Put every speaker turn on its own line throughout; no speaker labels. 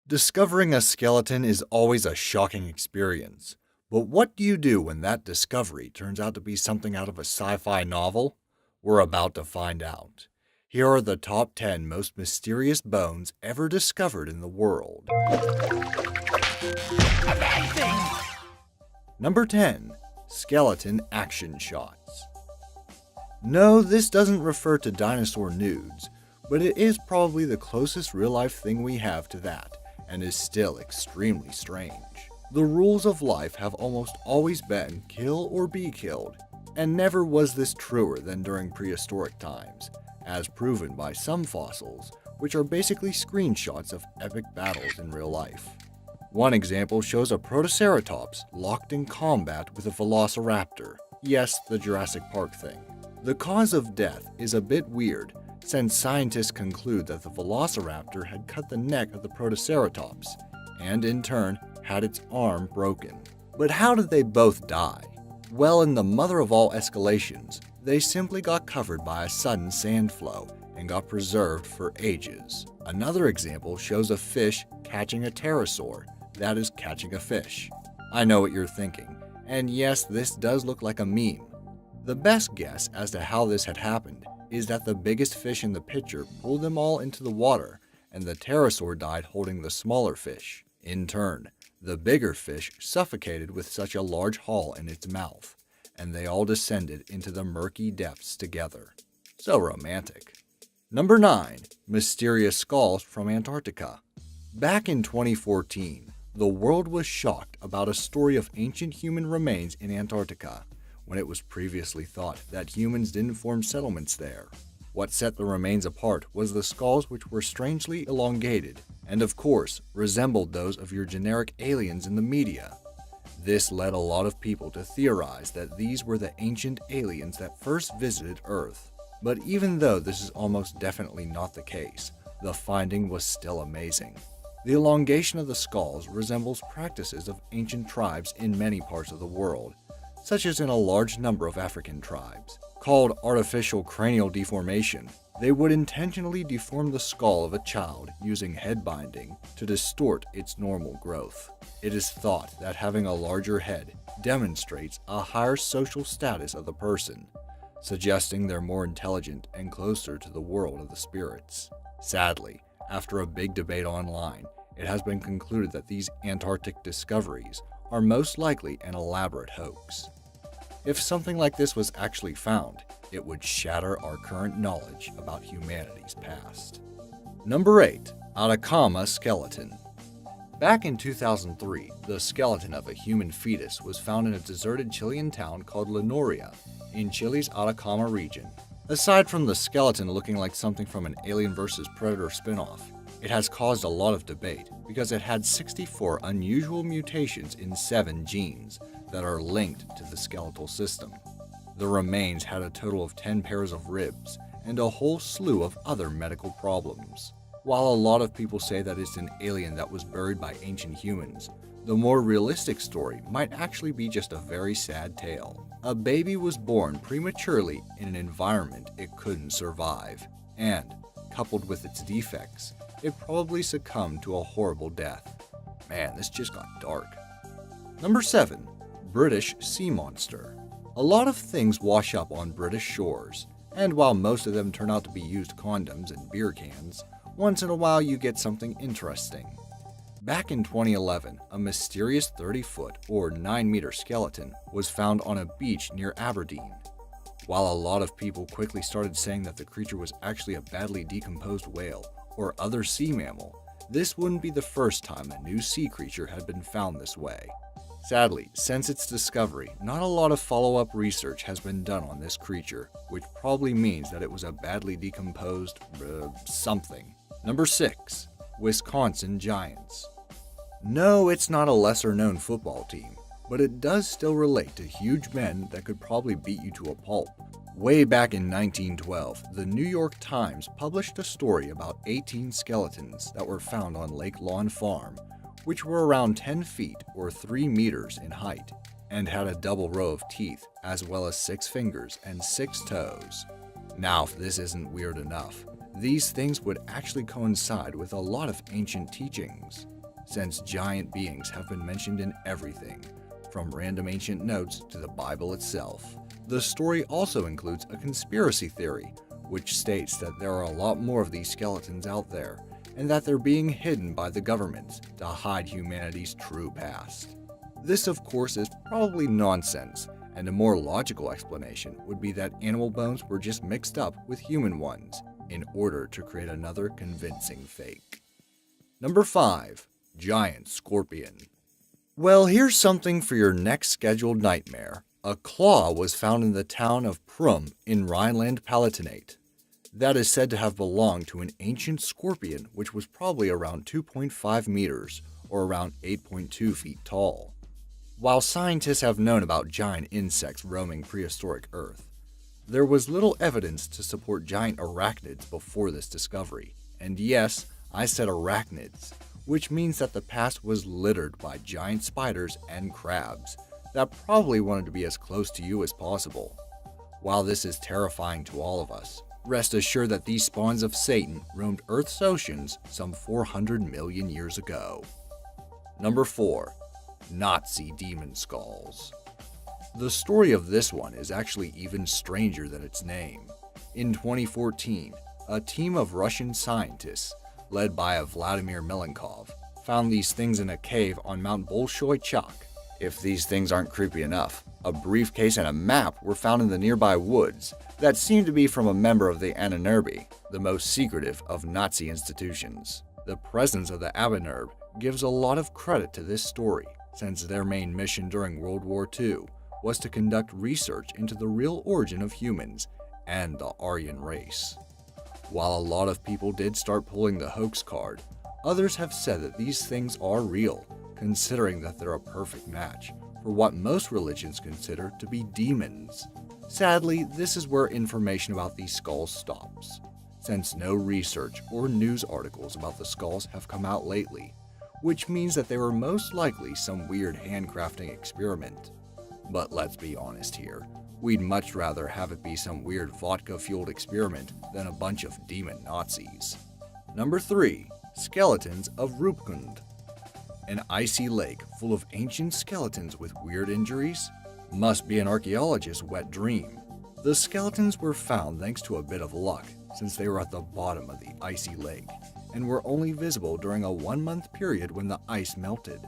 Discovering a skeleton is always a shocking experience. But what do you do when that discovery turns out to be something out of a sci-fi novel? We're about to find out. Here are the top 10 most mysterious bones ever discovered in the world.
Amazing!
Number 10. Skeleton Action Shots. No, this doesn't refer to dinosaur nudes, but it is probably the closest real-life thing we have to that, and is still extremely strange. The rules of life have almost always been kill or be killed, and never was this truer than during prehistoric times, as proven by some fossils, which are basically screenshots of epic battles in real life. One example shows a Protoceratops locked in combat with a Velociraptor. Yes, the Jurassic Park thing. The cause of death is a bit weird, since scientists conclude that the Velociraptor had cut the neck of the Protoceratops, and in turn had its arm broken. But how did they both die? Well, in the mother of all escalations, they simply got covered by a sudden sand flow and got preserved for ages. Another example shows a fish catching a pterosaur, that is, catching a fish. I know what you're thinking, and yes, this does look like a meme. The best guess as to how this had happened is that the biggest fish in the picture pulled them all into the water, and the pterosaur died holding the smaller fish. In turn, the bigger fish suffocated with such a large haul in its mouth, and they all descended into the murky depths together. So romantic. Number 9. Mysterious Skulls from Antarctica. Back in 2014, the world was shocked about a story of ancient human remains in Antarctica, when it was previously thought that humans didn't form settlements there. What set the remains apart was the skulls, which were strangely elongated, and of course, resembled those of your generic aliens in the media. This led a lot of people to theorize that these were the ancient aliens that first visited Earth. But even though this is almost definitely not the case, the finding was still amazing. The elongation of the skulls resembles practices of ancient tribes in many parts of the world, such as in a large number of African tribes. Called artificial cranial deformation, they would intentionally deform the skull of a child using head binding to distort its normal growth. It is thought that having a larger head demonstrates a higher social status of the person, suggesting they're more intelligent and closer to the world of the spirits. Sadly, after a big debate online, it has been concluded that these Antarctic discoveries are most likely an elaborate hoax. If something like this was actually found, it would shatter our current knowledge about humanity's past. Number 8. Atacama Skeleton. Back in 2003, the skeleton of a human fetus was found in a deserted Chilean town called Noria in Chile's Atacama region. Aside from the skeleton looking like something from an Alien vs. Predator spinoff, it has caused a lot of debate because it had 64 unusual mutations in 7 genes that are linked to the skeletal system. The remains had a total of 10 pairs of ribs and a whole slew of other medical problems. While a lot of people say that it's an alien that was buried by ancient humans, the more realistic story might actually be just a very sad tale. A baby was born prematurely in an environment it couldn't survive, and, coupled with its defects, it probably succumbed to a horrible death. Man, this just got dark. Number 7. British Sea Monster. A lot of things wash up on British shores, and while most of them turn out to be used condoms and beer cans, once in a while you get something interesting. Back in 2011, a mysterious 30-foot or 9-meter skeleton was found on a beach near Aberdeen. While a lot of people quickly started saying that the creature was actually a badly decomposed whale or other sea mammal, this wouldn't be the first time a new sea creature had been found this way. Sadly, since its discovery, not a lot of follow-up research has been done on this creature, which probably means that it was a badly decomposed something. Number 6. Wisconsin Giants. No, it's not a lesser-known football team, but it does still relate to huge men that could probably beat you to a pulp. Way back in 1912, the New York Times published a story about 18 skeletons that were found on Lake Lawn Farm, which were around 10 feet or 3 meters in height, and had a double row of teeth, as well as 6 fingers and 6 toes. Now, if this isn't weird enough, these things would actually coincide with a lot of ancient teachings. since giant beings have been mentioned in everything, from random ancient notes to the Bible itself. The story also includes a conspiracy theory, which states that there are a lot more of these skeletons out there, and that they're being hidden by the governments to hide humanity's true past. This, of course, is probably nonsense, and a more logical explanation would be that animal bones were just mixed up with human ones in order to create another convincing fake. Number 5. Giant Scorpion. Well, here's something for your next scheduled nightmare. A claw was found in the town of Prum in Rhineland-Palatinate. That is said to have belonged to an ancient scorpion which was probably around 2.5 meters or around 8.2 feet tall. While scientists have known about giant insects roaming prehistoric Earth, there was little evidence to support giant arachnids before this discovery. And yes, I said arachnids, which means that the past was littered by giant spiders and crabs that probably wanted to be as close to you as possible. While this is terrifying to all of us, rest assured that these spawns of Satan roamed Earth's oceans some 400 million years ago. Number 4. Nazi demon skulls. The story of this one is actually even stranger than its name. In 2014, a team of Russian scientists, led by a Vladimir Melenkov, found these things in a cave on Mount Bolshoi Chak. If these things aren't creepy enough, a briefcase and a map were found in the nearby woods that seemed to be from a member of the Ahnenerbe, the most secretive of Nazi institutions. The presence of the Ahnenerbe gives a lot of credit to this story, since their main mission during World War II was to conduct research into the real origin of humans and the Aryan race. While a lot of people did start pulling the hoax card, others have said that these things are real, considering that they're a perfect match for what most religions consider to be demons. Sadly, this is where information about these skulls stops, since no research or news articles about the skulls have come out lately, which means that they were most likely some weird handcrafting experiment. But let's be honest here, we'd much rather have it be some weird vodka-fueled experiment than a bunch of demon Nazis. Number 3. Skeletons of Rupkund. An icy lake full of ancient skeletons with weird injuries? Must be an archaeologist's wet dream. The skeletons were found thanks to a bit of luck, since they were at the bottom of the icy lake, and were only visible during a 1-month period when the ice melted.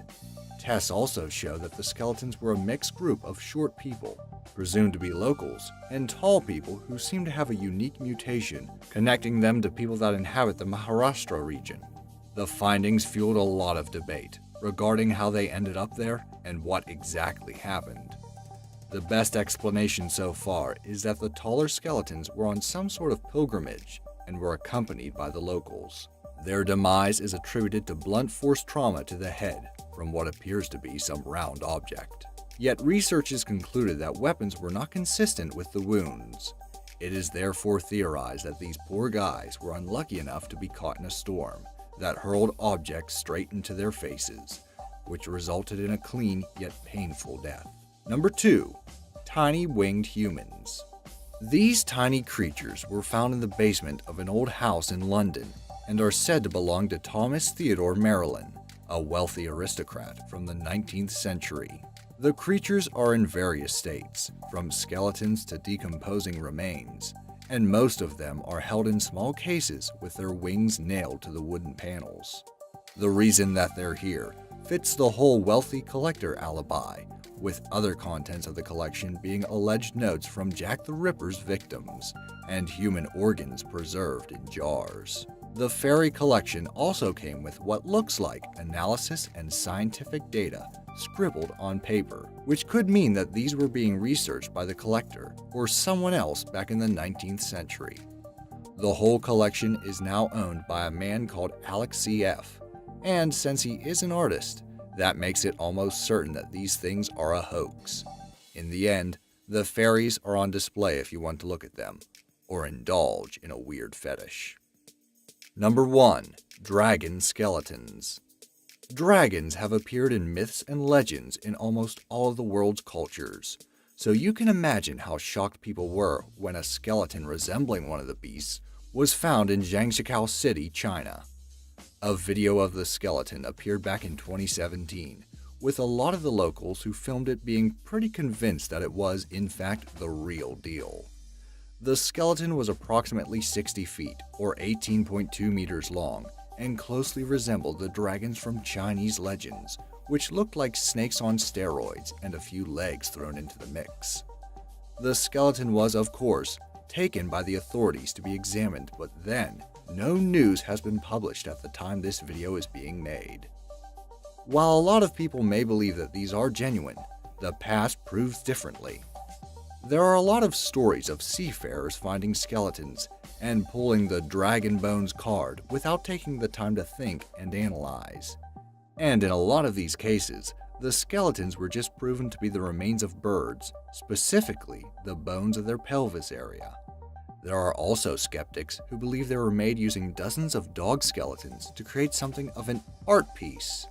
Tests also show that the skeletons were a mixed group of short people, presumed to be locals, and tall people who seem to have a unique mutation, connecting them to people that inhabit the Maharashtra region. The findings fueled a lot of debate regarding how they ended up there and what exactly happened. The best explanation so far is that the taller skeletons were on some sort of pilgrimage and were accompanied by the locals. Their demise is attributed to blunt force trauma to the head from what appears to be some round object. Yet research has concluded that weapons were not consistent with the wounds. It is therefore theorized that these poor guys were unlucky enough to be caught in a storm that hurled objects straight into their faces, which resulted in a clean yet painful death. Number 2. Tiny winged humans. These tiny creatures were found in the basement of an old house in London and are said to belong to Thomas Theodore Marilyn, a wealthy aristocrat from the 19th century. The creatures are in various states, from skeletons to decomposing remains, and most of them are held in small cases with their wings nailed to the wooden panels. The reason that they're here fits the whole wealthy collector alibi, with other contents of the collection being alleged notes from Jack the Ripper's victims and human organs preserved in jars. The fairy collection also came with what looks like analysis and scientific data scribbled on paper, which could mean that these were being researched by the collector or someone else back in the 19th century. The whole collection is now owned by a man called Alex C.F., and since he is an artist, that makes it almost certain that these things are a hoax. In the end, the fairies are on display if you want to look at them, or indulge in a weird fetish. Number 1. Dragon Skeletons. Dragons have appeared in myths and legends in almost all of the world's cultures, so you can imagine how shocked people were when a skeleton resembling one of the beasts was found in Zhangjiakou City, China. A video of the skeleton appeared back in 2017, with a lot of the locals who filmed it being pretty convinced that it was, in fact, the real deal. The skeleton was approximately 60 feet, or 18.2 meters long, and closely resembled the dragons from Chinese legends, which looked like snakes on steroids and a few legs thrown into the mix. The skeleton was, of course, taken by the authorities to be examined, but then, no news has been published at the time this video is being made. While a lot of people may believe that these are genuine, the past proves differently. There are a lot of stories of seafarers finding skeletons and pulling the dragon bones card without taking the time to think and analyze. And in a lot of these cases, the skeletons were just proven to be the remains of birds, specifically the bones of their pelvis area. There are also skeptics who believe they were made using dozens of dog skeletons to create something of an art piece.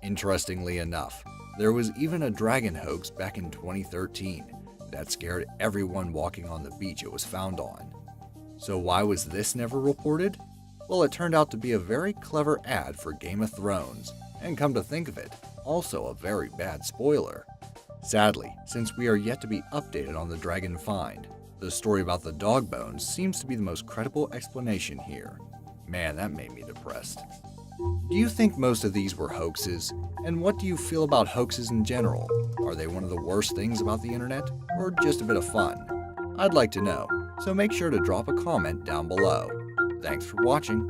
Interestingly enough, there was even a dragon hoax back in 2013 that scared everyone walking on the beach it was found on. So why was this never reported? Well, it turned out to be a very clever ad for Game of Thrones, and come to think of it, also a very bad spoiler. Sadly, since we are yet to be updated on the dragon find, the story about the dog bones seems to be the most credible explanation here. Man, that made me depressed. Do you think most of these were hoaxes? And what do you feel about hoaxes in general? Are they one of the worst things about the internet, or just a bit of fun? I'd like to know, so make sure to drop a comment down below. Thanks for watching.